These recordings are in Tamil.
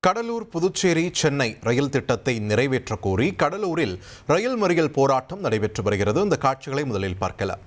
கடலூர், புதுச்சேரி, சென்னை ரயில் திட்டத்தை நிறைவேற்ற கோரி கடலூரில் ரயில் மறியல் போராட்டம் நடைபெற்று வருகிறது. இந்த காட்சிகளை முதலில் பார்க்கலாம்.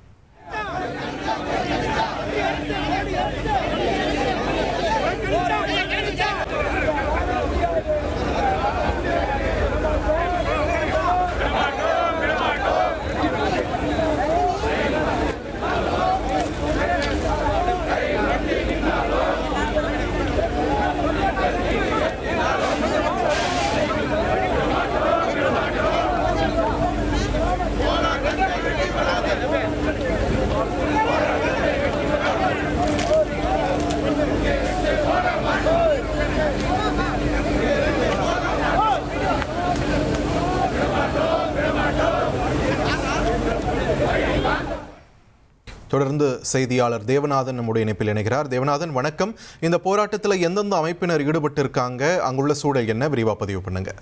தொடர்ந்து செய்தியாளர் தேவநாதன் நம்முடைய இணைப்பில் இணைகிறார். தேவநாதன், வணக்கம். இந்த போராட்டத்தில் எந்தெந்த அமைப்பினர் ஈடுபட்டு இருக்காங்க, அங்குள்ள சூழல் என்ன, விரிவா பதிவு பண்ணுங்க.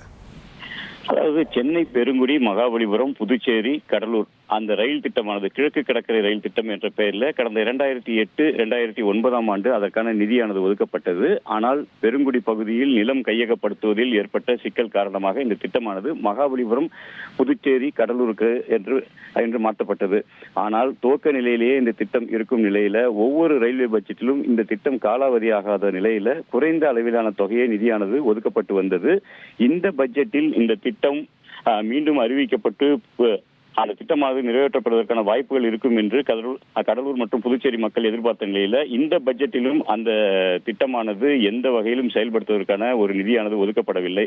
அதாவது சென்னை, பெருங்குடி, மகாபலிபுரம், புதுச்சேரி, கடலூர் அந்த ரயில் திட்டமானது கிழக்கு கடற்கரை ரயில் திட்டம் என்ற பெயரில் கடந்த 2008, 2009 ஆண்டு அதற்கான நிதியானது ஒதுக்கப்பட்டது. ஆனால் பெருங்குடி பகுதியில் நிலம் கையகப்படுத்துவதில் ஏற்பட்ட சிக்கல் காரணமாக இந்த திட்டமானது மகாபலிபுரம், புதுச்சேரி, கடலூருக்கு என்று மாற்றப்பட்டது. ஆனால் துவக்க நிலையிலேயே இந்த திட்டம் இருக்கும் நிலையில ஒவ்வொரு ரயில்வே பட்ஜெட்டிலும் இந்த திட்டம் காலாவதியாகாத நிலையில குறைந்த அளவிலான தொகையை நிதியானது ஒதுக்கப்பட்டு வந்தது. இந்த பட்ஜெட்டில் இந்த திட்டம் மீண்டும் அறிவிக்கப்பட்டு அந்த திட்டமானது நிறைவேற்றப்படுவதற்கான வாய்ப்புகள் இருக்கும் என்று கடலூர் மற்றும் புதுச்சேரி மக்கள் எதிர்பார்த்த நிலையில இந்த பட்ஜெட்டிலும் அந்த திட்டமானது எந்த வகையிலும் செயல்படுத்துவதற்கான ஒரு நிதியானது ஒதுக்கப்படவில்லை.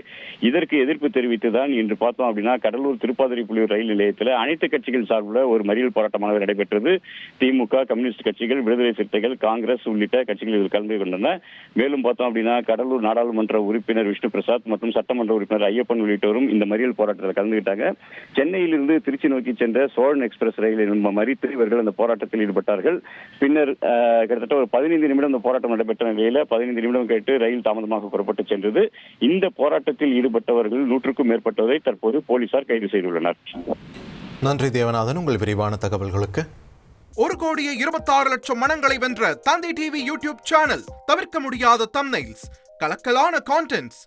இதற்கு எதிர்ப்பு தெரிவித்துதான் இன்று பார்த்தோம் அப்படின்னா கடலூர் திருப்பாதிரிப்புலியூர் ரயில் நிலையத்தில் அனைத்து கட்சிகள் சார்பில் ஒரு மறியல் போராட்டமானது நடைபெற்றது. திமுக, கம்யூனிஸ்ட் கட்சிகள், விடுதலை சிறுத்தைகள், காங்கிரஸ் உள்ளிட்ட கட்சிகள் இதில் கலந்து கொண்டன. மேலும் பார்த்தோம் அப்படின்னா கடலூர் நாடாளுமன்ற உறுப்பினர் விஷ்ணு பிரசாத் மற்றும் சட்டமன்ற உறுப்பினர் ஐயப்பன் உள்ளிட்டோரும் இந்த மறியல் போராட்டத்தில் கலந்துகிட்டாங்க. சென்னையிலிருந்து திருச்சி நோக்கி சென்ற சோழன் எக்ஸ்பிரஸ் ரயிலை மறித்து இவர்கள் அந்த போராட்டத்தில் ஈடுபட்டார்கள். பின்னர் கிட்டத்தட்ட ஒரு 15 நிமிடம் இந்த போராட்டம் நடைபெற்ற நிலையில 15 நிமிடம் கேட்டு ரயில் தாமதமாக புறப்பட்டு சென்றது. இந்த போராட்டத்தில் ஈடுபட்டவர்கள் 100க்கும் மேற்பட்டவரை தற்போது போலீசார் கைது செய்துள்ளனர். நன்றி தேவநாதன், உங்கள் விரிவான தகவல்களுக்கு. 1,26,00,000 மனங்களை வென்ற தந்தி டிவி யூடியூப் சேனல். தவிர்க்க முடியாத தம்ப்நெயில்ஸ், கலக்கலான கான்டென்ட்ஸ்.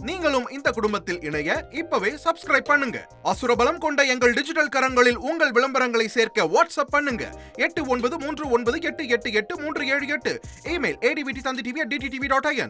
நீங்களும் இந்த குடும்பத்தில் இணைய இப்பவே சப்ஸ்கிரைப் பண்ணுங்க. அசுரபலம் கொண்ட எங்கள் டிஜிட்டல் கரங்களில் உங்கள் விளம்பரங்களை சேர்க்க வாட்ஸ்அப் பண்ணுங்க. 8939888838. Email advttv@dttv.in.